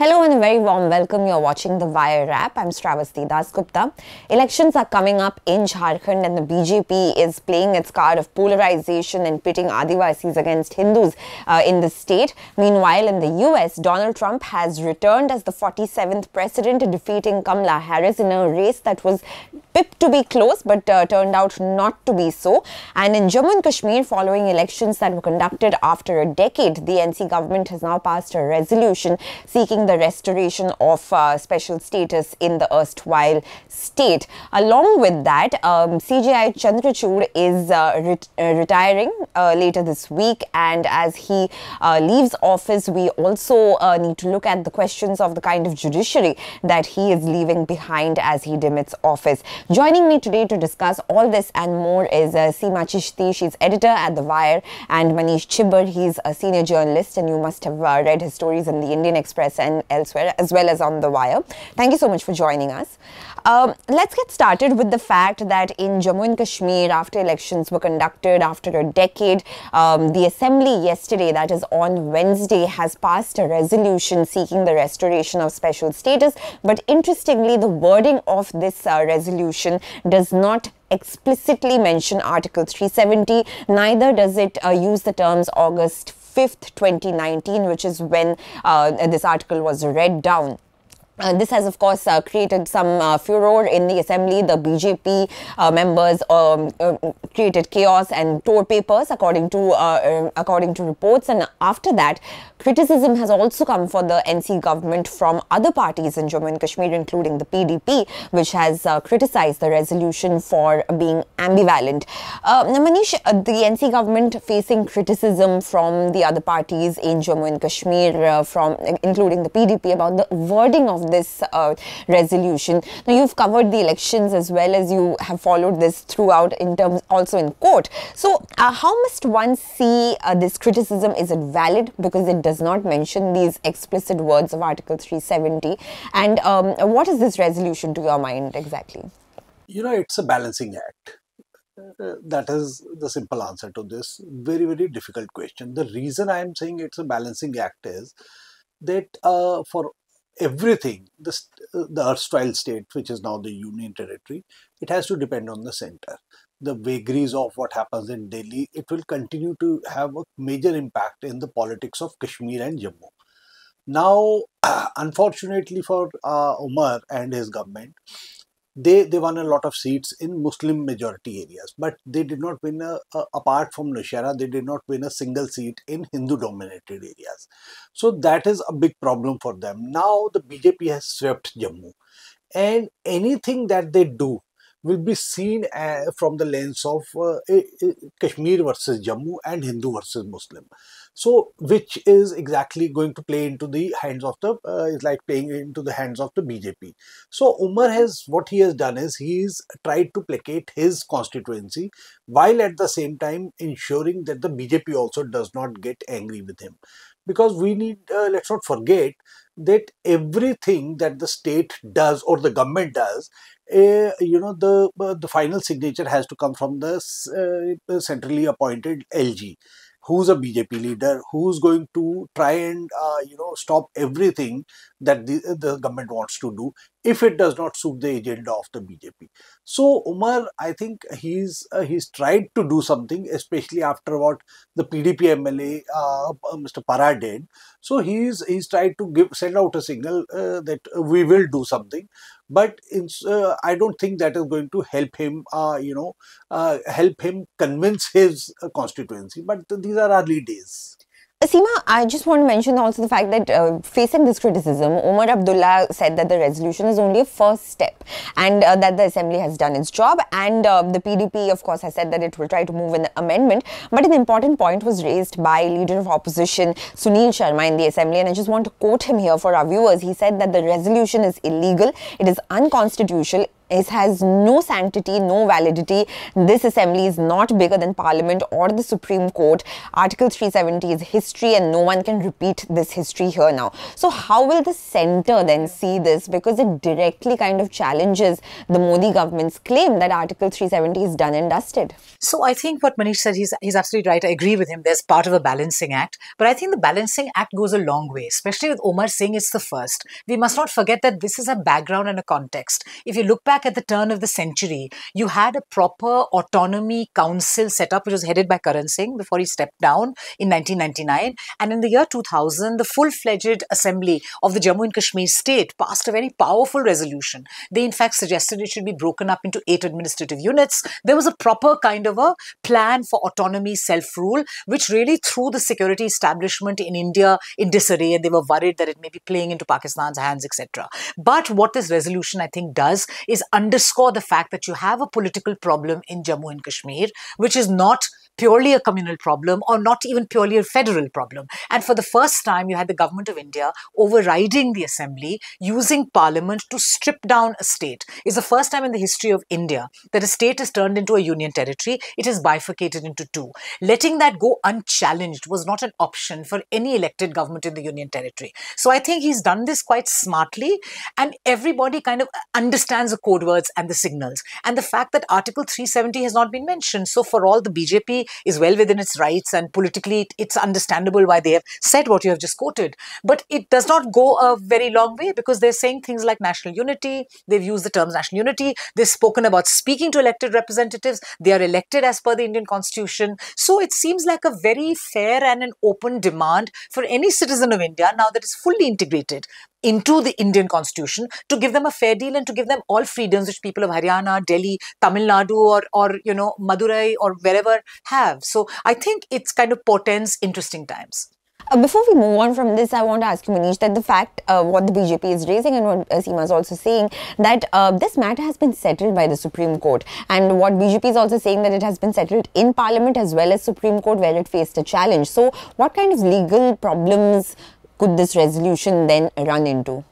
Hello and a very warm welcome. You're watching the Wire app. I'm Sravasti, Dasgupta. Elections are coming up in Jharkhand and the BJP is playing its card of polarization and pitting Adivasis against Hindus in the state. Meanwhile, in the US, Donald Trump has returned as the 47th president, defeating Kamala Harris in a race that was pipped to be close but turned out not to be so. And in Jammu and Kashmir, following elections that were conducted after a decade, the NC government has now passed a resolution seeking the restoration of special status in the erstwhile state. Along with that, CJI Chandrachud is retiring later this week, and as he leaves office, we also need to look at the questions of the kind of judiciary that he is leaving behind as he demits office. Joining me today to discuss all this and more is Seema Chishti. She's editor at The Wire, and Maneesh Chhibber. He's a senior journalist, and you must have read his stories in the Indian Express and elsewhere, as well as on The Wire. Thank you so much for joining us. Let's get started with the fact that in Jammu and Kashmir, after elections were conducted after a decade, the assembly yesterday, that is on Wednesday, has passed a resolution seeking the restoration of special status. But interestingly, the wording of this resolution does not explicitly mention Article 370, neither does it use the terms August 5th, 2019, which is when this article was read down. This has, of course, created some furor in the assembly. The BJP members created chaos and tore papers, according to reports. And after that, criticism has also come for the NC government from other parties in Jammu and Kashmir, including the PDP, which has criticized the resolution for being ambivalent. Now, Manish, the NC government facing criticism from the other parties in Jammu and Kashmir, including the PDP, about the wording of this resolution. Now, you've covered the elections as well as you have followed this throughout, in terms also in court. So, how must one see this criticism? Is it valid because it does not mention these explicit words of Article 370? And what is this resolution to your mind exactly? You know, it's a balancing act. That is the simple answer to this very, very difficult question. The reason I am saying it's a balancing act is that for everything, the erstwhile state, which is now the Union Territory, it has to depend on the center. The vagaries of what happens in Delhi, it will continue to have a major impact in the politics of Kashmir and Jammu. Now, unfortunately for Umar and his government, they won a lot of seats in Muslim majority areas, but they did not win apart from Nashara, they did not win a single seat in Hindu dominated areas. So that is a big problem for them. Now the BJP has swept Jammu, and anything that they do will be seen from the lens of Kashmir versus Jammu and Hindu versus Muslim. So, which is exactly going to play into the hands of the, is like playing into the hands of the BJP. So, Umar has, what he has done is, he's tried to placate his constituency, while at the same time ensuring that the BJP also does not get angry with him. Because we need, let's not forget that everything that the state does or the government does, you know, the final signature has to come from the centrally appointed LG, who's a BJP leader, who's going to try and, you know, stop everything that the government wants to do if it does not suit the agenda of the BJP. So Umar, I think he's tried to do something, especially after what the PDP MLA Mr. Para did. So he's tried to send out a signal that we will do something, but I don't think that is going to help him, you know, help him convince his constituency. But these are early days. Seema, I just want to mention also the fact that facing this criticism, Omar Abdullah said that the resolution is only a first step, and that the assembly has done its job, and the PDP, of course, has said that it will try to move an amendment. But an important point was raised by Leader of Opposition Sunil Sharma in the assembly, and I just want to quote him here for our viewers. He said that the resolution is illegal, it is unconstitutional, It has no sanctity, no validity. This assembly is not bigger than Parliament or the Supreme Court. Article 370 is history and no one can repeat this history here now. So how will the centre then see this? Because it directly kind of challenges the Modi government's claim that Article 370 is done and dusted. So I think what Manish said, he's absolutely right. I agree with him. There's part of a balancing act. But I think the balancing act goes a long way, especially with Omar saying it's the first. We must not forget that this is a background and a context. If you look back at the turn of the century, you had a proper autonomy council set up, which was headed by Karan Singh before he stepped down in 1999. And in the year 2000, the full-fledged assembly of the Jammu and Kashmir state passed a very powerful resolution. They in fact suggested it should be broken up into 8 administrative units. There was a proper kind of a plan for autonomy, self-rule, which really threw the security establishment in India in disarray, and they were worried that it may be playing into Pakistan's hands, etc. But what this resolution, I think, does is underscore the fact that you have a political problem in Jammu and Kashmir, which is not purely a communal problem or not even purely a federal problem. And for the first time, you had the government of India overriding the assembly, using parliament to strip down a state. It's the first time in the history of India that a state is turned into a union territory. It is bifurcated into 2. Letting that go unchallenged was not an option for any elected government in the union territory. So I think he's done this quite smartly, and everybody kind of understands the code words and the signals. And the fact that Article 370 has not been mentioned. So for all, the BJP is well within its rights, and politically it's understandable why they have said what you have just quoted. But it does not go a very long way, because they're saying things like national unity. They've used the terms national unity. They've spoken about speaking to elected representatives. They are elected as per the Indian Constitution. So it seems like a very fair and an open demand for any citizen of India, now that it's fully integrated into the Indian Constitution, to give them a fair deal and to give them all freedoms which people of Haryana, Delhi, Tamil Nadu or Madurai or wherever have. So I think it's kind of portends interesting times. Before we move on from this, I want to ask you, Maneesh, that the fact what the BJP is raising and what Seema is also saying, that this matter has been settled by the Supreme Court. And what BJP is also saying, that it has been settled in Parliament as well as Supreme Court, where it faced a challenge. So what kind of legal problems could this resolution then run into?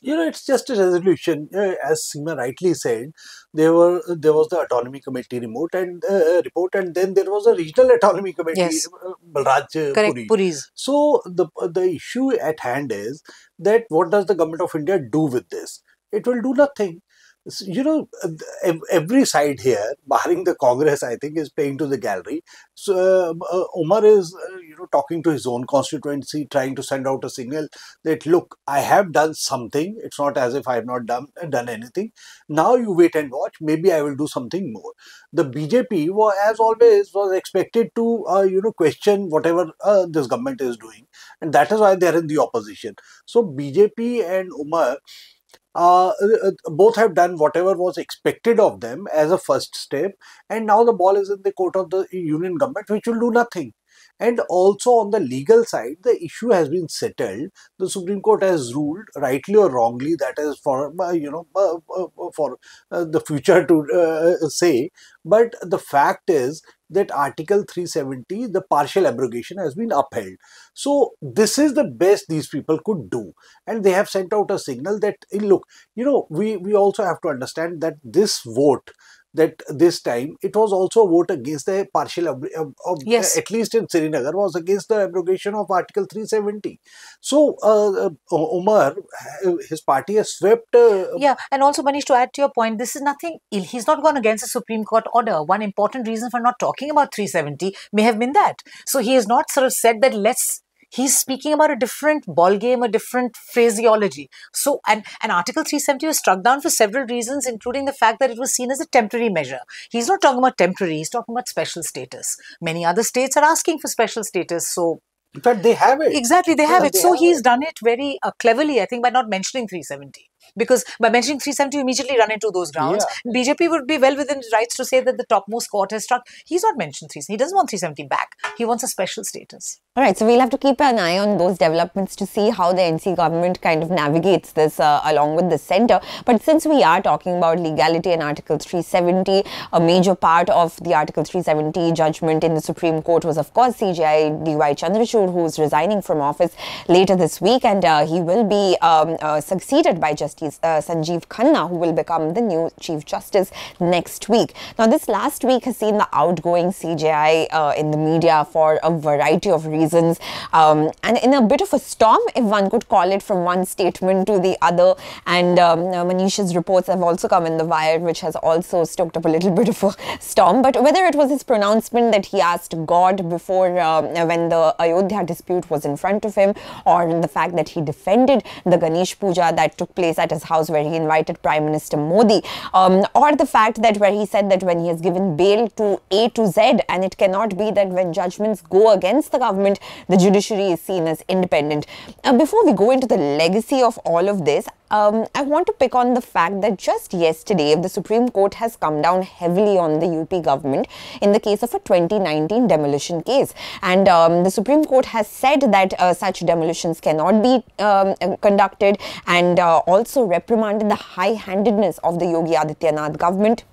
It's just a resolution. As Seema rightly said, there was the autonomy committee report, and then there was a regional autonomy committee, yes. Balraj Correct, Puri. Puris. So the issue at hand is that what does the government of India do with this? It will do nothing. Every side here, barring the Congress, I think, is playing to the gallery. So Omar is, talking to his own constituency, trying to send out a signal that, look, I have done something. It's not as if I have not done anything. Now you wait and watch. Maybe I will do something more. The BJP, as always, was expected to, question whatever this government is doing. And that is why they are in the opposition. So BJP and Omar both have done whatever was expected of them as a first step, and now the ball is in the court of the union government, which will do nothing. And also on the legal side, the issue has been settled. The Supreme Court has ruled, rightly or wrongly, that is for the future to say. But the fact is that Article 370, the partial abrogation, has been upheld. So this is the best these people could do. And they have sent out a signal that, look, we also have to understand that this vote, that this time it was also a vote against the partial, yes. At least in Srinagar, was against the abrogation of Article 370. So Omar, his party has swept. Yeah, and also, Manish, to add to your point, this is nothing. He's not gone against the Supreme Court order. One important reason for not talking about 370 may have been that. So he has not sort of said that he's speaking about a different ballgame, a different phraseology. So, and Article 370 was struck down for several reasons, including the fact that it was seen as a temporary measure. He's not talking about temporary, he's talking about special status. Many other states are asking for special status, so... In fact, they have it. Exactly, they have it. So he's done it very cleverly, I think, by not mentioning 370. Because by mentioning 370, you immediately run into those grounds. Yeah. BJP would be well within its rights to say that the topmost court has struck. He's not mentioned 370. He doesn't want 370 back. He wants a special status. All right, so we'll have to keep an eye on those developments to see how the NC government kind of navigates this along with the centre. But since we are talking about legality and Article 370, a major part of the Article 370 judgment in the Supreme Court was, of course, CJI D.Y. Chandrachud, who's resigning from office later this week, and he will be succeeded by Justice Justice Sanjeev Khanna, who will become the new Chief Justice next week. Now, this last week has seen the outgoing CJI in the media for a variety of reasons, and in a bit of a storm, if one could call it, from one statement to the other. And Manish's reports have also come in the Wire, which has also stoked up a little bit of a storm. But whether it was his pronouncement that he asked God before when the Ayodhya dispute was in front of him, or the fact that he defended the Ganesh Puja that took place at his house where he invited Prime Minister Modi, or the fact that where he said that when he has given bail to A to Z, and it cannot be that when judgments go against the government, the judiciary is seen as independent. Before we go into the legacy of all of this, I want to pick on the fact that just yesterday, the Supreme Court has come down heavily on the UP government in the case of a 2019 demolition case. And the Supreme Court has said that such demolitions cannot be conducted, and also reprimanded the high-handedness of the Yogi Adityanath government.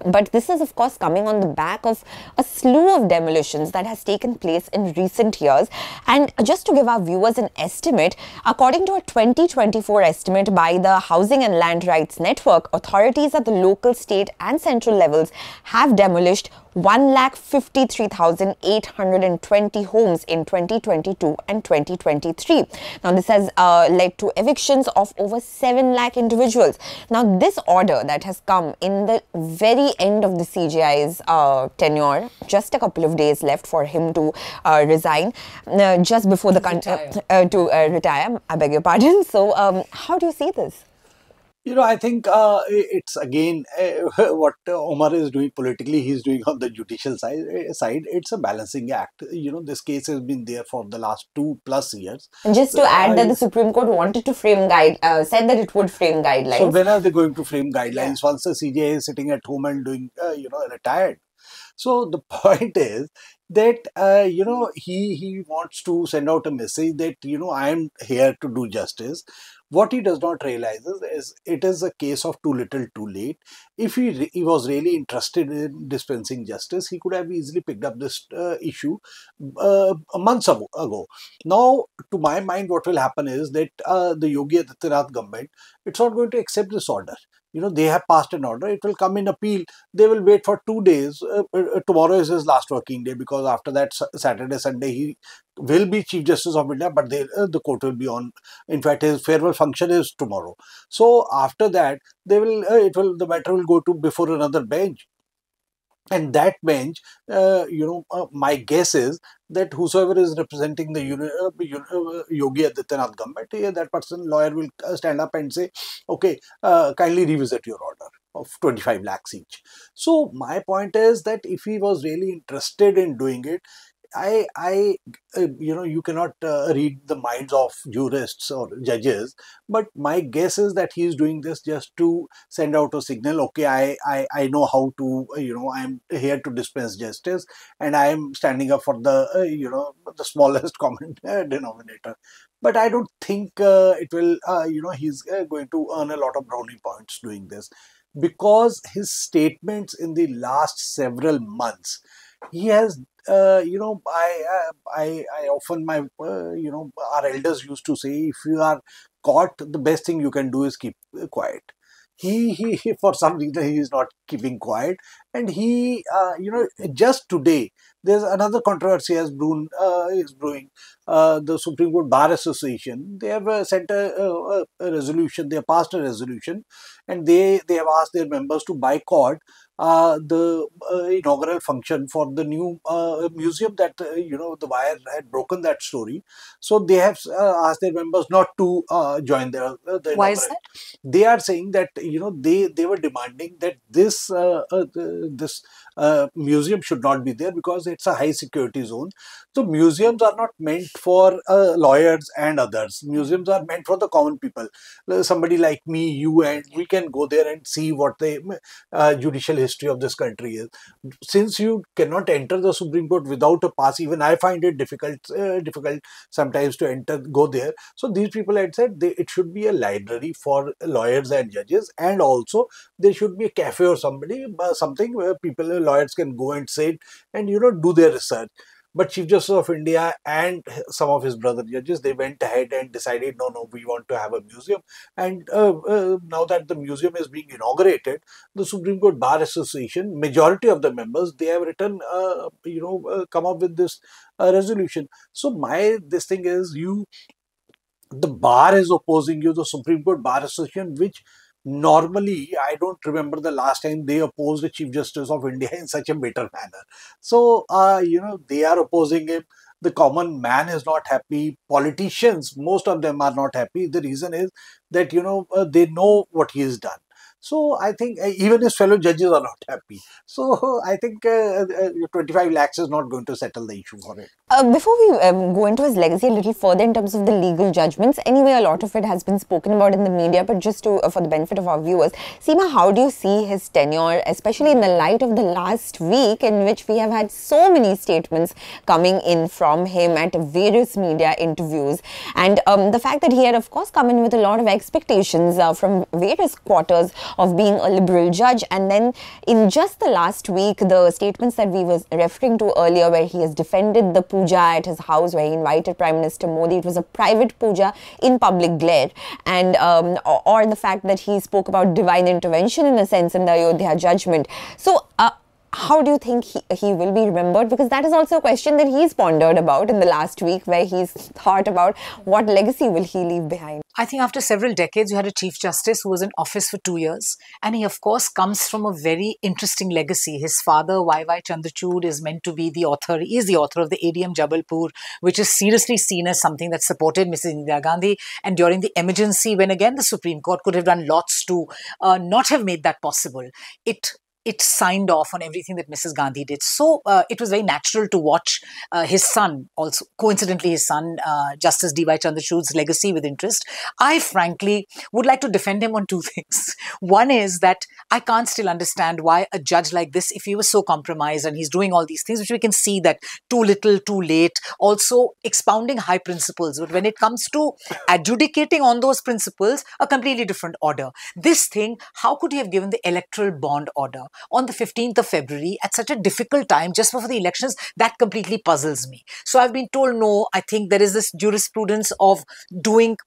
But this is, of course, coming on the back of a slew of demolitions that has taken place in recent years. And just to give our viewers an estimate, according to a 2024 estimate by the Housing and Land Rights Network, authorities at the local, state and central levels have demolished 1,53,820 homes in 2022 and 2023. Now, this has led to evictions of over 7 lakh individuals. Now, this order that has come in the very end of the CJI's tenure, just a couple of days left for him to resign, just before the retire. I beg your pardon. So, how do you see this? I think it's again what Omar is doing politically, he's doing on the judicial side. It's a balancing act. This case has been there for the last 2+ years. And just to add that the Supreme Court wanted to frame said that it would frame guidelines. So when are they going to frame guidelines? Yeah. Once the CJI is sitting at home and doing, retired. So the point is that, he wants to send out a message that, I am here to do justice. What he does not realize is it is a case of too little too late. If he was really interested in dispensing justice, he could have easily picked up this issue months ago. Now, to my mind, what will happen is that the Yogi Adityanath government, it's not going to accept this order. They have passed an order. It will come in appeal. They will wait for 2 days. Tomorrow is his last working day, because after that, Saturday, Sunday, he will be Chief Justice of India, but the court will be on. In fact, his farewell function is tomorrow. So after that, the matter will go to before another bench. And that bench, my guess is that whosoever is representing the Yogi Adityanath government, that person, lawyer, will stand up and say, okay, kindly revisit your order of 25 lakhs each. So my point is that if he was really interested in doing it, you cannot read the minds of jurists or judges, but my guess is that he is doing this just to send out a signal. Okay, I know how to, I'm here to dispense justice, and I am standing up for the, the smallest common denominator. But I don't think it will, he's going to earn a lot of brownie points doing this, because his statements in the last several months, he has, I often, our elders used to say, if you are caught, the best thing you can do is keep quiet. He for some reason, he is not keeping quiet. And he, just today, there's another controversy is brewing. The Supreme Court Bar Association, they have sent a resolution, they have passed a resolution, and they have asked their members to boycott the inaugural function for the new museum that, the Wire had broken that story. So they have asked their members not to join the Why is that? They are saying that, they were demanding that this museum should not be there because it's a high security zone. So museums are not meant for lawyers and others. Museums are meant for the common people. Somebody like me, you, and we can go there and see what the judicial history of this country is. Since you cannot enter the Supreme Court without a pass, even I find it difficult sometimes to go there. So these people had said it should be a library for lawyers and judges, and also there should be a cafe or something where lawyers can go and sit and do their research. But Chief Justice of India and some of his brother judges, they went ahead and decided, no, we want to have a museum. And now that the museum is being inaugurated, the Supreme Court Bar Association, majority of the members, they have written, come up with this resolution. So this thing is, the bar is opposing you, the Supreme Court Bar Association, which normally I don't remember the last time they opposed the Chief Justice of India in such a bitter manner. So, they are opposing him. The common man is not happy. Politicians, most of them are not happy. The reason is that, they know what he has done. So I think even his fellow judges are not happy. So I think 25 lakhs is not going to settle the issue for it. Before we go into his legacy a little further in terms of the legal judgments, anyway, a lot of it has been spoken about in the media, but just to for the benefit of our viewers, Seema, how do you see his tenure, especially in the light of the last week in which we have had so many statements coming in from him at various media interviews, and the fact that he had, of course, come in with a lot of expectations from various quarters of being a liberal judge, and then in just the last week, the statements that we were referring to earlier, where he has defended the puja at his house, where he invited Prime Minister Modi, it was a private puja in public glare, and or the fact that he spoke about divine intervention in a sense in the Ayodhya judgment. So how do you think he will be remembered? Because that is also a question that he's pondered about in the last week, where he's thought about what legacy will he leave behind. I think after several decades, you had a Chief Justice who was in office for 2 years. And he, of course, comes from a very interesting legacy. His father, Y.Y. Chandrachud, is meant to be the author. He is the author of the ADM Jabalpur, which is seriously seen as something that supported Mrs. Indira Gandhi. And during the emergency, when again the Supreme Court could have done lots to not have made that possible, it signed off on everything that Mrs. Gandhi did. So it was very natural to watch his son, also coincidentally his son, Justice D.Y. Chandrachud's legacy with interest. I frankly would like to defend him on two things. One is that I can't still understand why a judge like this, if he was so compromised and he's doing all these things, which we can see that too little, too late, also expounding high principles. But when it comes to adjudicating on those principles, a completely different order. This thing, how could he have given the electoral bond order on the 15th of February at such a difficult time just before the elections? That completely puzzles me. So I've been told, no, I think there is this jurisprudence of doing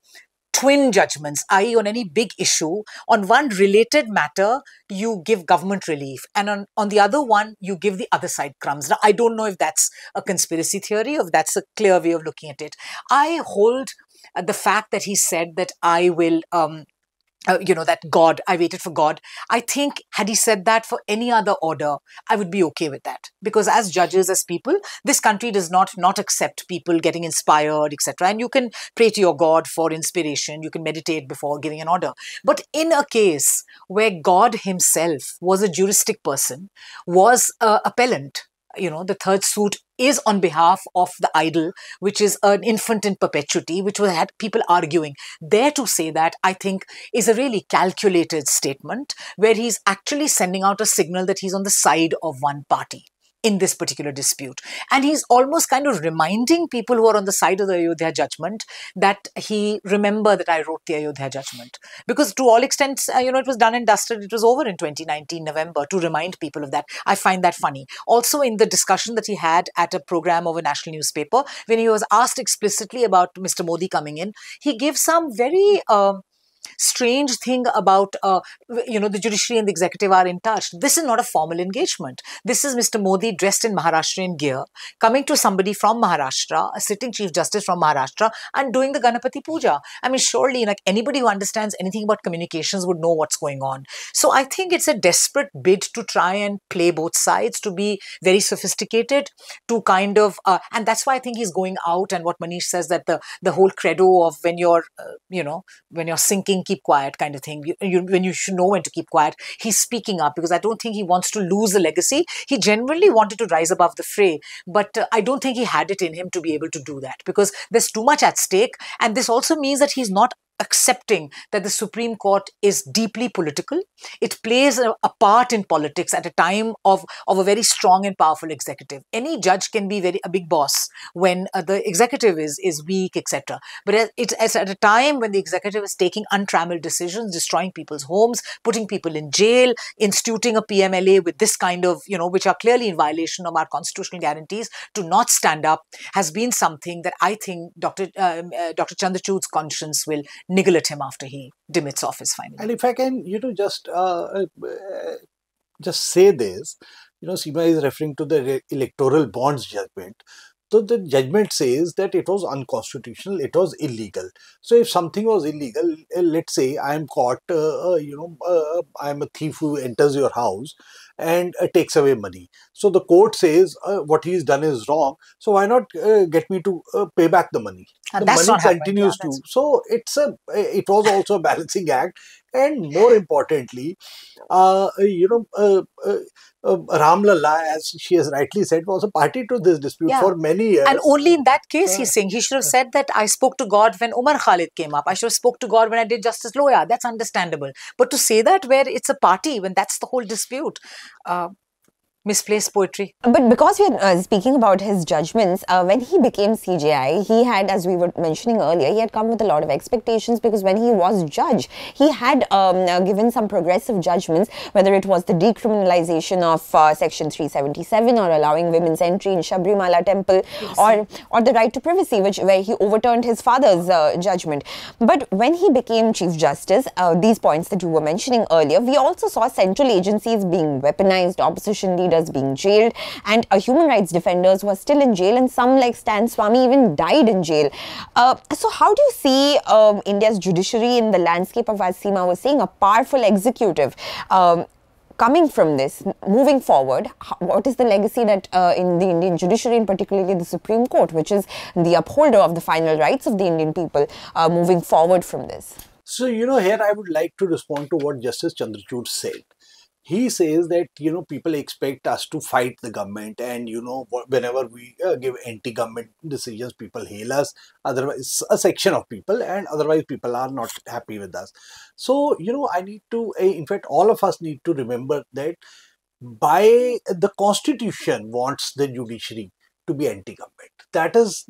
twin judgments, i.e. on any big issue. On one related matter, you give government relief, and on the other one, you give the other side crumbs. Now, I don't know if that's a conspiracy theory or if that's a clear way of looking at it. I hold the fact that he said that I will that God, I waited for God. I think had he said that for any other order, I would be okay with that. Because as judges, as people, this country does not accept people getting inspired, etc. And you can pray to your God for inspiration. You can meditate before giving an order. But in a case where God himself was a juristic person, was appellant, the third suit is on behalf of the idol, which is an infant in perpetuity, which had people arguing. There to say that, I think, is a really calculated statement where he's actually sending out a signal that he's on the side of one party in this particular dispute. And he's almost kind of reminding people who are on the side of the Ayodhya judgment that he remember that I wrote the Ayodhya judgment. Because to all extents, it was done and dusted. It was over in 2019, November, to remind people of that. I find that funny. Also, in the discussion that he had at a program of a national newspaper, when he was asked explicitly about Mr. Modi coming in, he gave some very strange thing about, the judiciary and the executive are in touch. This is not a formal engagement. This is Mr. Modi dressed in Maharashtrian gear, coming to somebody from Maharashtra, a sitting Chief Justice from Maharashtra, and doing the Ganapati Puja. I mean, surely, like anybody who understands anything about communications would know what's going on. So I think it's a desperate bid to try and play both sides, to be very sophisticated, to kind of, and that's why I think he's going out, and what Maneesh says, that the whole credo of when you're sinking, keep quiet kind of thing. When you should know when to keep quiet, he's speaking up, because I don't think he wants to lose the legacy. He genuinely wanted to rise above the fray, but I don't think he had it in him to be able to do that, because there's too much at stake. And this also means that he's not accepting that the Supreme Court is deeply political. It plays a part in politics at a time of a very strong and powerful executive. Any judge can be a big boss when the executive is weak, etc. But it's at a time when the executive is taking untrammeled decisions, destroying people's homes, putting people in jail, instituting a PMLA with this kind of, which are clearly in violation of our constitutional guarantees, to not stand up has been something that I think Dr. Chandrachud's conscience will niggle at him after he demits office finally. And if I can, just say this, Seema is referring to the electoral bonds judgment. So the judgment says that it was unconstitutional, it was illegal. So if something was illegal, let's say I am caught, I am a thief who enters your house and takes away money. So the court says what he's done is wrong. So why not get me to pay back the money? And the that's money not continues to. So it was also a balancing act. And more importantly, Ram Lalla, as she has rightly said, was a party to this dispute for many years. And only in that case, he's saying he should have said that I spoke to God when Umar Khalid came up. I should have spoke to God when I did Justice Loya. That's understandable. But to say that where it's a party, when that's the whole dispute, misplaced poetry. But because we're speaking about his judgments, when he became CJI, he had, as we were mentioning earlier, he had come with a lot of expectations, because when he was judge, he had given some progressive judgments, whether it was the decriminalization of Section 377 or allowing women's entry in Sabrimala temple, or the right to privacy, where he overturned his father's judgment. But when he became Chief Justice, these points that you were mentioning earlier, we also saw central agencies being weaponized, opposition leaders being jailed, and human rights defenders were still in jail, and some like Stan Swamy even died in jail. So how do you see India's judiciary in the landscape of, as Seema was saying, a powerful executive coming from this, moving forward? What is the legacy that in the Indian judiciary, and particularly the Supreme Court, which is the upholder of the final rights of the Indian people, moving forward from this? So, here I would like to respond to what Justice Chandrachud said. He says that, people expect us to fight the government, and, whenever we give anti-government decisions, people hail us, otherwise a section of people, and otherwise people are not happy with us. So, I need to, in fact, all of us need to remember that by the Constitution wants the judiciary to be anti-government. That is,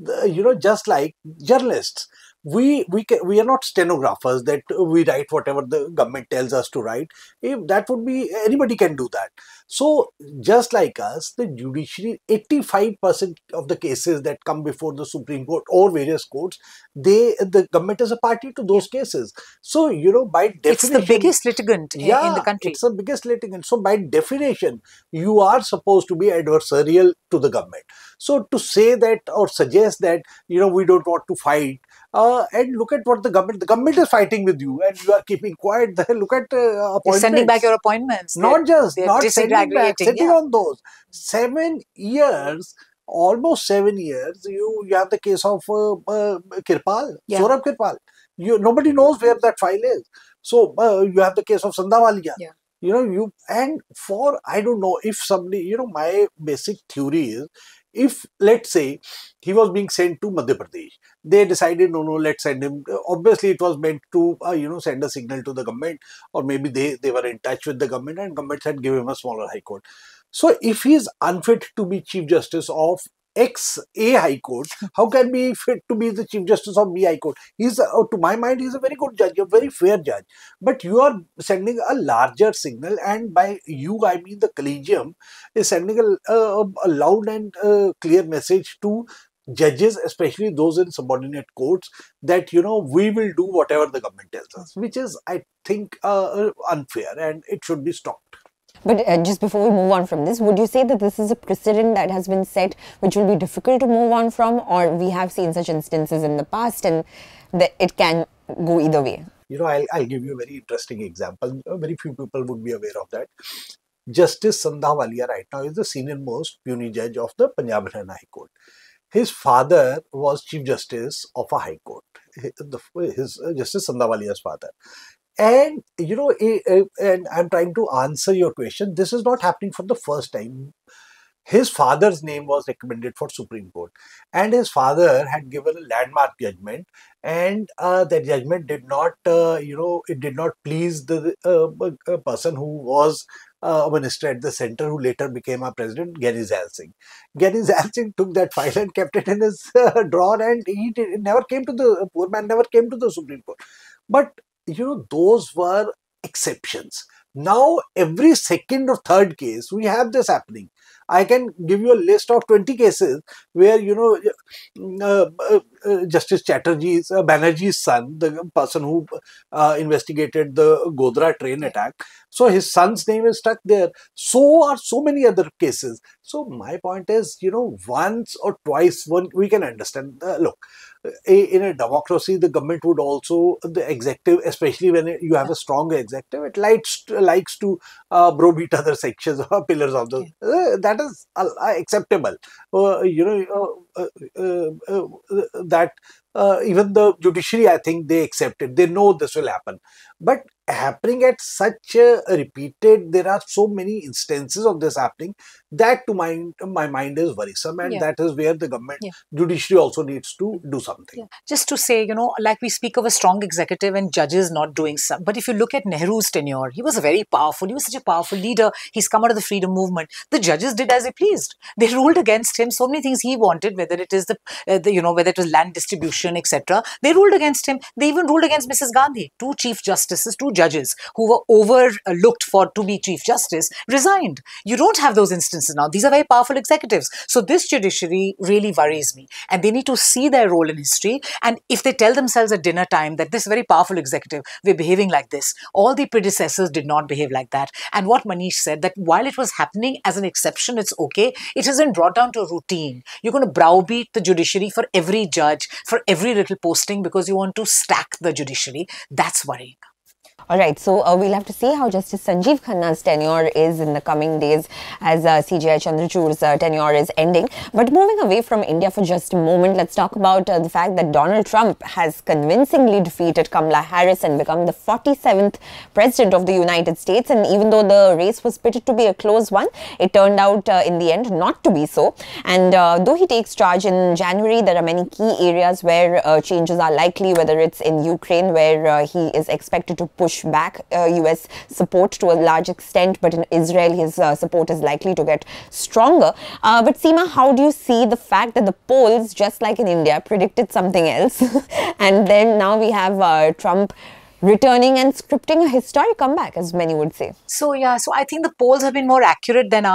just like journalists. We are not stenographers that we write whatever the government tells us to write. If that would be, anybody can do that. So just like us, the judiciary, 85% of the cases that come before the Supreme Court or various courts, the government is a party to those cases. So, by definition, it's the biggest litigant in the country. It's the biggest litigant. So by definition, you are supposed to be adversarial to the government. So to say that or suggest that, we don't want to fight, and look at what the government is fighting with you, and you are keeping quiet. Look at appointments. Sending back your appointments. Not sending back, sitting on those. 7 years, almost 7 years, you have the case of Kirpal, Saurabh Kirpal. Nobody knows where that file is. So you have the case of Sandhawalia. And for, I don't know, if somebody, my basic theory is, if, let's say, he was being sent to Madhya Pradesh, they decided, no, let's send him. Obviously, it was meant to, send a signal to the government, or maybe they were in touch with the government, and government said, give him a smaller high court. So, if he is unfit to be Chief Justice of X-A High Court, how can be fit to be the Chief Justice of B High Court? He's, to my mind, he's a very good judge, a very fair judge. But you are sending a larger signal, and by you, I mean the collegium is sending a loud and clear message to judges, especially those in subordinate courts, that, we will do whatever the government tells us, which is, I think, unfair, and it should be stopped. But just before we move on from this, would you say that this is a precedent that has been set which will be difficult to move on from, or we have seen such instances in the past and that it can go either way? I'll give you a very interesting example. Very few people would be aware of that. Justice Sandhawalia right now is the senior most puisne judge of the Punjab Haryana High Court. His father was Chief Justice of a High Court, Justice Sandhawalia's father. And, and I'm trying to answer your question. This is not happening for the first time. his father's name was recommended for Supreme Court, and his father had given a landmark judgment, and that judgment did not, it did not please the person who was a minister at the center, who later became our president, Gary Zalsing. Gary Zalsing took that file and kept it in his drawer, and it never came to the poor man, never came to the Supreme Court. But those were exceptions. Now, every second or third case, we have this happening. I can give you a list of 20 cases where, Justice Chatterjee's, Banerjee's son, the person who investigated the Godhra train attack, so his son's name is stuck there. So are so many other cases. So my point is, once or twice, we can understand. Look, in a democracy, the government would also, the executive, especially when you have a strong executive, it likes to browbeat other sections or pillars of the. That is acceptable. That even the judiciary, I think they accept it. They know this will happen. But happening at such a repeated, there are so many instances of this happening, that to my mind is worrisome, and that is where the government judiciary also needs to do something. Just to say, like we speak of a strong executive and judges not doing some, but if you look at Nehru's tenure, he was very powerful. He was such a powerful leader. He's come out of the freedom movement. The judges did as they pleased. They ruled against him so many things he wanted, whether it is whether it was land distribution, etc. They ruled against him. They even ruled against Mrs. Gandhi. Two chief justices, two judges who were overlooked for to be chief justice resigned. You don't have those instances now. These are very powerful executives. So this judiciary really worries me, and they need to see their role in history. And if they tell themselves at dinner time that this very powerful executive, we're behaving like this, all the predecessors did not behave like that. And what Maneesh said, that while it was happening as an exception, it's okay, it isn't brought down to a routine. You're going to browbeat the judiciary for every judge, for every little posting, because you want to stack the judiciary. That's worrying. All right, so we'll have to see how Justice Sanjeev Khanna's tenure is in the coming days, as CJI Chandrachud's tenure is ending. But moving away from India for just a moment, let's talk about the fact that Donald Trump has convincingly defeated Kamala Harris and become the 47th president of the United States. And even though the race was pitted to be a close one, it turned out in the end not to be so. And though he takes charge in January, there are many key areas where changes are likely, whether it's in Ukraine, where he is expected to push back US support to a large extent, but in Israel his support is likely to get stronger. But Seema, how do you see the fact that the polls, just like in India, predicted something else and then now we have Trump returning and scripting a historic comeback, as many would say? So I think the polls have been more accurate than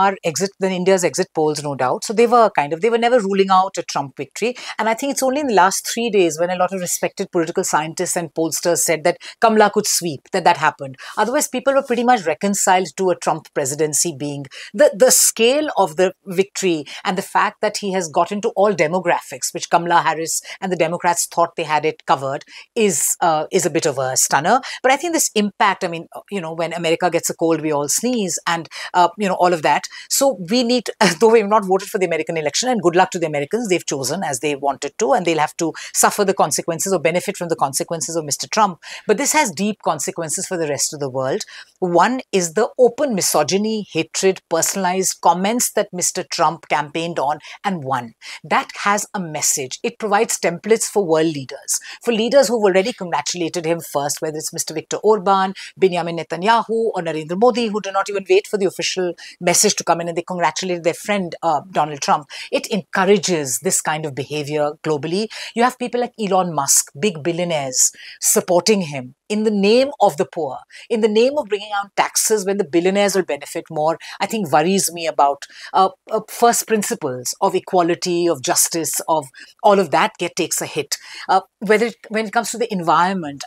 India's exit polls, no doubt. So they were never ruling out a Trump victory. And I think it's only in the last 3 days when a lot of respected political scientists and pollsters said that Kamala could sweep, that happened. Otherwise, people were pretty much reconciled to a Trump presidency being the scale of the victory, and the fact that he has got into all demographics, which Kamala Harris and the Democrats thought they had it covered, is a bit of a stunner. But I think this impact, when America gets a cold, we all sneeze, and, all of that. So we need, though we've not voted for the American election, and good luck to the Americans, they've chosen as they wanted to, and they'll have to suffer the consequences or benefit from the consequences of Mr. Trump. But this has deep consequences for the rest of the world. One is the open misogyny, hatred, personalized comments that Mr. Trump campaigned on and won. That has a message. It provides templates for world leaders, for leaders who've already congratulated him first, whether it's Mr. Viktor Orban, Benjamin Netanyahu, or Narendra Modi, who do not even wait for the official message to come in and they congratulate their friend Donald Trump. It encourages this kind of behavior globally. You have people like Elon Musk, big billionaires, supporting him in the name of the poor, in the name of bringing down taxes when the billionaires will benefit more. I think worries me about first principles of equality, of justice, of all of that takes a hit. When it comes to the environment,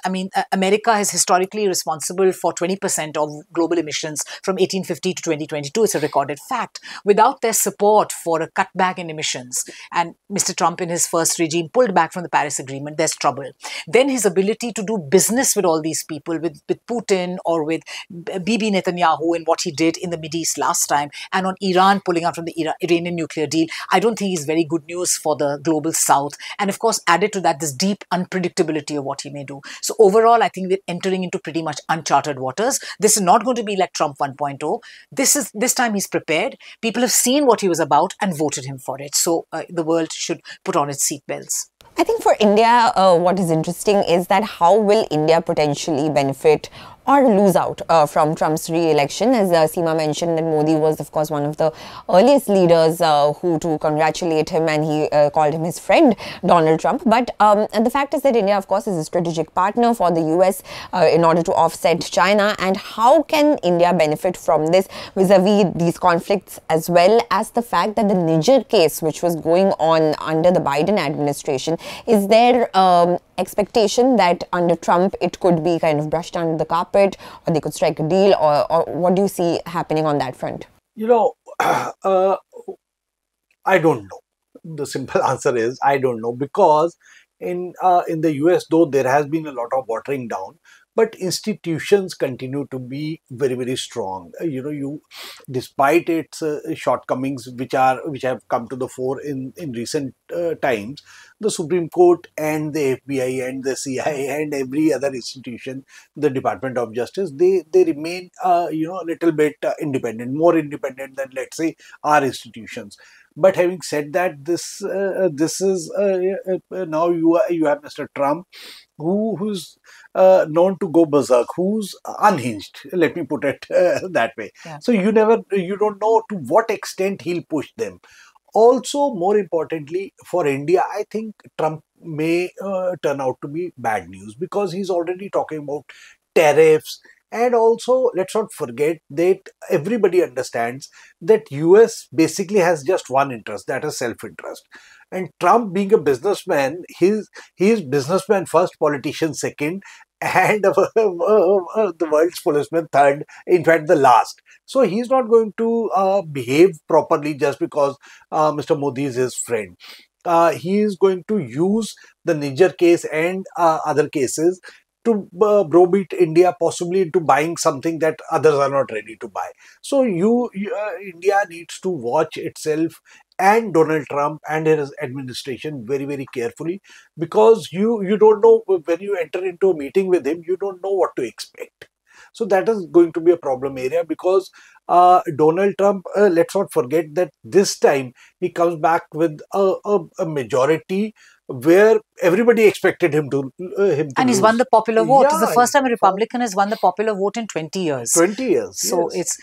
America is historically responsible for 20% of global emissions from 1850 to 2022. It's a recorded fact. Without their support for a cutback in emissions, and Mr. Trump in his first regime pulled back from the Paris Agreement, there's trouble. Then his ability to do business with all all these people with Putin or with Bibi Netanyahu and what he did in the Middle East last time, and on Iran pulling out from the Iranian nuclear deal, I don't think is very good news for the global south. And of course, added to that, this deep unpredictability of what he may do. So overall, I think we're entering into pretty much uncharted waters. This is not going to be like Trump 1.0. This time he's prepared. People have seen what he was about and voted him for it. So the world should put on its seatbelts. I think for India, what is interesting is that how will India potentially benefit or lose out from Trump's re-election. As Seema mentioned, that Modi was, of course, one of the earliest leaders who to congratulate him, and he called him his friend, Donald Trump. But the fact is that India, of course, is a strategic partner for the US in order to offset China. And how can India benefit from this vis-a-vis these conflicts, as well as the fact that the Niger case, which was going on under the Biden administration, is there expectation that under Trump it could be kind of brushed under the carpet, or they could strike a deal, or what do you see happening on that front? You know, I don't know. The simple answer is I don't know, because in the US, though there has been a lot of watering down, but institutions continue to be very, very strong. Despite its shortcomings, which have come to the fore in recent times, the Supreme Court and the FBI and the CIA and every other institution, the Department of Justice, they remain a little bit independent, more independent than, let's say, our institutions. But having said that, this is now you have Mr. Trump, who's known to go berserk, who's unhinged. Let me put it that way. Yeah. So you don't know to what extent he'll push them. Also, more importantly, for India, I think Trump may turn out to be bad news, because he's already talking about tariffs. And also, let's not forget that everybody understands that US basically has just one interest, that is self-interest. And Trump, being a businessman, he's businessman first, politician second, and the world's policeman third, in fact the last. So he's not going to behave properly just because Mr. Modi is his friend. He is going to use the Niger case and other cases to browbeat India possibly into buying something that others are not ready to buy. So India needs to watch itself and Donald Trump and his administration very, very carefully, because you don't know, when you enter into a meeting with him, you don't know what to expect. So that is going to be a problem area, because Donald Trump, let's not forget that this time he comes back with a majority where everybody expected him to and he's won the popular vote. It's the first time a Republican has won the popular vote in 20 years. 20 years. So yes.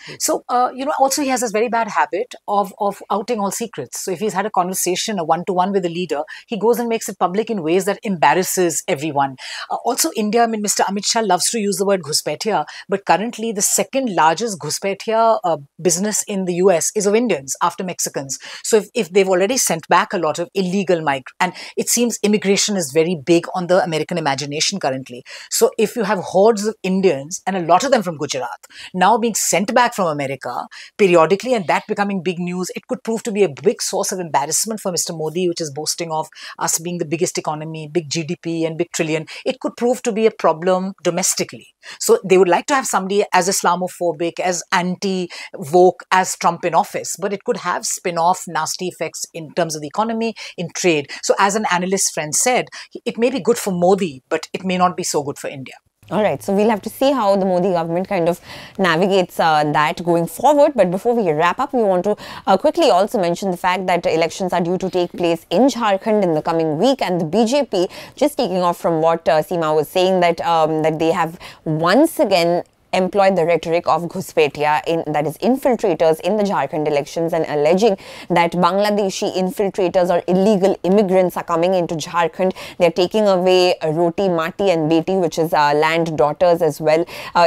Also he has this very bad habit of outing all secrets. So if he's had a conversation, a one-to-one with a leader, he goes and makes it public in ways that embarrasses everyone. Also India, I mean, Mr. Amit Shah loves to use the word Ghuspatia, but currently the second largest Ghuspatia business in the US is of Indians after Mexicans. So if they've already sent back a lot of illegal migrants, and it seems immigration is very big on the American imagination currently. So if you have hordes of Indians, and a lot of them from Gujarat, now being sent back from America periodically, and that becoming big news, it could prove to be a big source of embarrassment for Mr. Modi, which is boasting of us being the biggest economy, big GDP and big trillion. It could prove to be a problem domestically. So they would like to have somebody as Islamophobic, as anti-woke as Trump in office, but it could have spin-off nasty effects in terms of the economy, in trade. So as an analyst friend said, it may be good for Modi, but it may not be so good for India. All right, so we'll have to see how the Modi government kind of navigates that going forward. But before we wrap up, we want to quickly also mention the fact that elections are due to take place in Jharkhand in the coming week, and the BJP, just taking off from what Seema was saying, that that they have once again employed the rhetoric of Ghuspatia, that is infiltrators, in the Jharkhand elections, and alleging that Bangladeshi infiltrators or illegal immigrants are coming into Jharkhand. They're taking away roti, mati and beti, which is land daughters as well,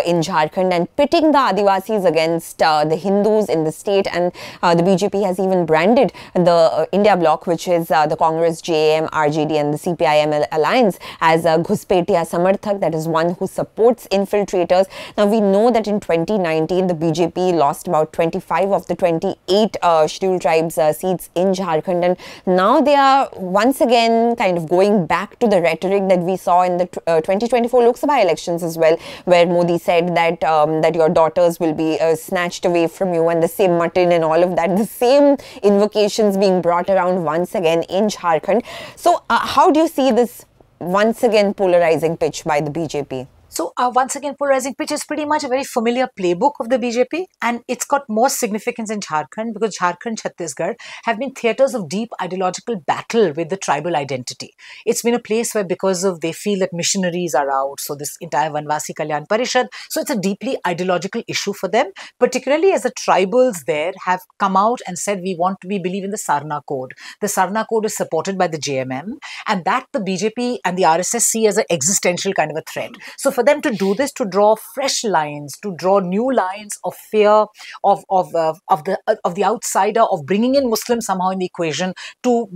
in Jharkhand, and pitting the Adivasis against the Hindus in the state. And the BJP has even branded the India bloc, which is the Congress, JAM, RJD and the CPIM alliance, as Ghuspatia Samarthak, that is one who supports infiltrators. Now, we know that in 2019, the BJP lost about 25 of the 28 scheduled tribes seats in Jharkhand, and now they are once again kind of going back to the rhetoric that we saw in the 2024 Lok Sabha elections as well, where Modi said that that your daughters will be snatched away from you, and the same mutton and all of that, the same invocations being brought around once again in Jharkhand. So how do you see this once again polarizing pitch by the BJP? So once again, polarizing pitch is pretty much a very familiar playbook of the BJP, and it's got more significance in Jharkhand because Jharkhand, Chhattisgarh have been theatres of deep ideological battle with the tribal identity. It's been a place where because of they feel that missionaries are out, so this entire Vanvasi Kalyan Parishad, so it's a deeply ideological issue for them, particularly as the tribals there have come out and said we believe in the Sarna Code. The Sarna Code is supported by the JMM, and that the BJP and the RSS see as an existential kind of a threat. So for them to do this, to draw fresh lines, to draw new lines of fear of the outsider, of bringing in Muslims somehow in the equation,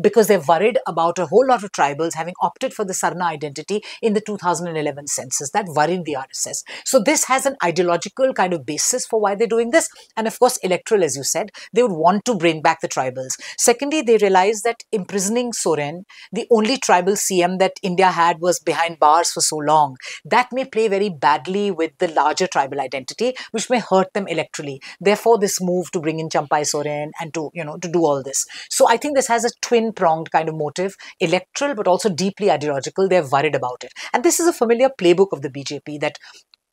because they're worried about a whole lot of tribals having opted for the Sarna identity in the 2011 census. That worried the RSS. So this has an ideological kind of basis for why they're doing this, and of course electoral, as you said, they would want to bring back the tribals. Secondly, they realized that imprisoning Soren, the only tribal CM that India had, was behind bars for so long. That may play very badly with the larger tribal identity, which may hurt them electorally. Therefore, this move to bring in Champai Soren and to do all this. So I think this has a twin-pronged kind of motive, electoral but also deeply ideological. They're worried about it. And this is a familiar playbook of the BJP, that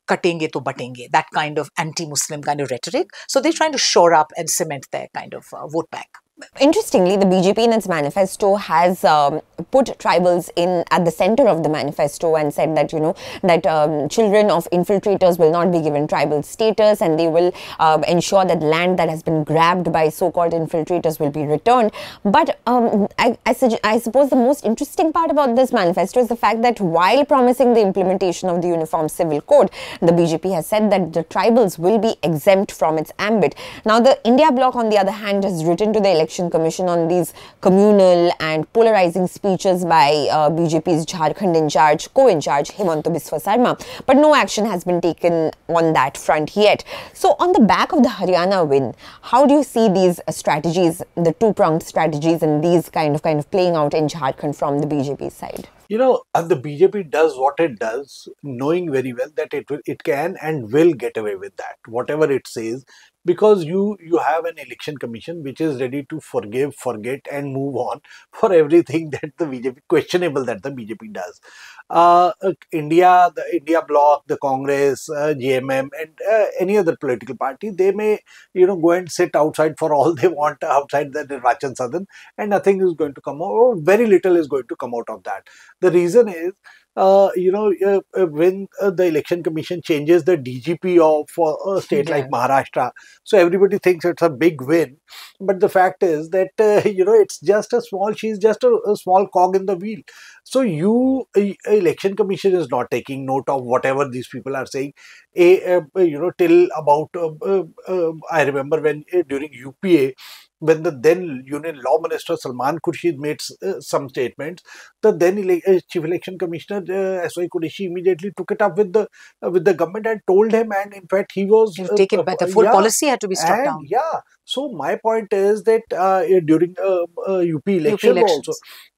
katenge to batenge, that kind of anti-Muslim kind of rhetoric. So they're trying to shore up and cement their kind of vote bank. Interestingly, the BJP in its manifesto has put tribals in at the center of the manifesto and said that, children of infiltrators will not be given tribal status, and they will ensure that land that has been grabbed by so-called infiltrators will be returned. But I suppose the most interesting part about this manifesto is the fact that while promising the implementation of the Uniform Civil Code, the BJP has said that the tribals will be exempt from its ambit. Now, the India Bloc, on the other hand, has written to the Election Commission on these communal and polarizing speeches by BJP's Jharkhand co-in charge Himanta Biswa Sarma, but no action has been taken on that front yet. So on the back of the Haryana win, how do you see these strategies, the two-pronged strategies, and these kind of playing out in Jharkhand from the BJP side? The BJP does what it does, knowing very well that it can and will get away with that, whatever it says, because you have an election commission which is ready to forgive, forget and move on for everything that the BJP, questionable that the BJP does. The India Bloc, the Congress, JMM and any other political party, they may, go and sit outside for all they want outside the Nirvachan Sadan, and nothing is going to come out, or very little is going to come out of that. The reason is, when the election commission changes the DGP of a state like Maharashtra, so everybody thinks it's a big win, but the fact is that it's just she's just a small cog in the wheel. So election commission is not taking note of whatever these people are saying. Till about I remember when during UPA, when the then Union Law Minister Salman Khurshid made some statements, the then Chief Election Commissioner S.Y. Qureshi immediately took it up with the government and told him, and in fact he was taken back. The full policy had to be struck down. Yeah. So my point is that during UP election also,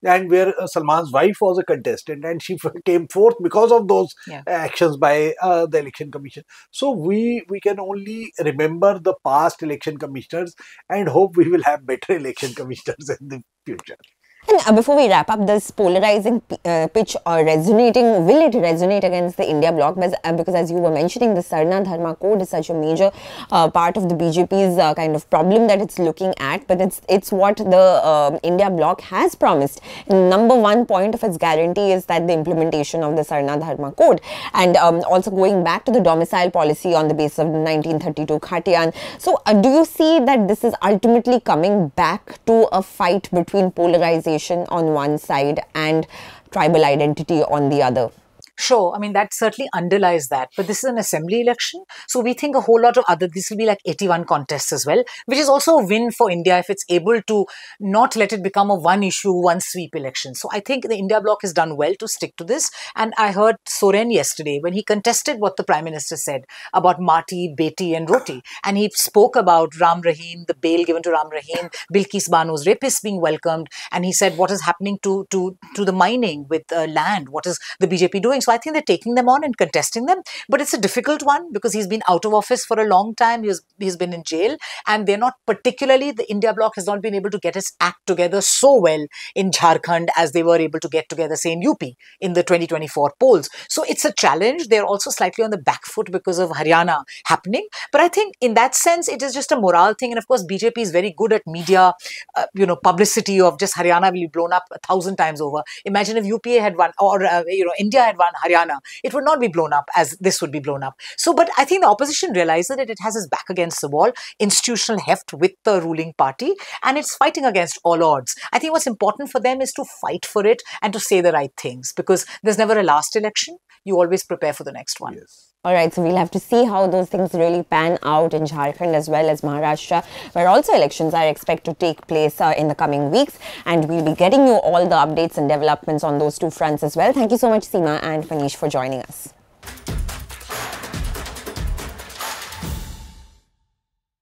and where Salman's wife was a contestant, and she came forth because of those actions by the election commission. So we can only remember the past election commissioners and hope we will have better election commissioners in the future. And before we wrap up, this polarizing pitch will it resonate against the India Bloc? Because as you were mentioning, the Sarna Dharma Code is such a major part of the BJP's kind of problem that it's looking at, but it's what the India Bloc has promised. And number one point of its guarantee is that the implementation of the Sarna Dharma Code, and also going back to the domicile policy on the basis of the 1932 Khatiyan. So do you see that this is ultimately coming back to a fight between polarization on one side and tribal identity on the other? Sure, I mean, that certainly underlies that. But this is an assembly election. So we think a whole lot of this will be like 81 contests as well, which is also a win for India if it's able to not let it become a one issue, one sweep election. So I think the India bloc has done well to stick to this. And I heard Soren yesterday when he contested what the Prime Minister said about Mati, Beti and Roti. And he spoke about Ram Rahim, the bail given to Ram Rahim, Bilkis Banu's rapists being welcomed. And he said, what is happening to the mining with land? What is the BJP doing? So I think they're taking them on and contesting them. But it's a difficult one because he's been out of office for a long time. He's been in jail. And they're not particularly, the India bloc has not been able to get its act together so well in Jharkhand as they were able to get together, say, in UP in the 2024 polls. So it's a challenge. They're also slightly on the back foot because of Haryana happening. But I think in that sense, it is just a morale thing. And of course, BJP is very good at media, publicity of just Haryana will be blown up 1,000 times over. Imagine if UPA had won or, India had won Haryana, it would not be blown up as this would be blown up. So, but I think the opposition realizes that it has its back against the wall, institutional heft with the ruling party, and it's fighting against all odds. I think what's important for them is to fight for it and to say the right things because there's never a last election. You always prepare for the next one. Yes. All right, so we'll have to see how those things really pan out in Jharkhand as well as Maharashtra, where also elections are expected to take place in the coming weeks. And we'll be getting you all the updates and developments on those two fronts as well. Thank you so much, Seema and Maneesh, for joining us.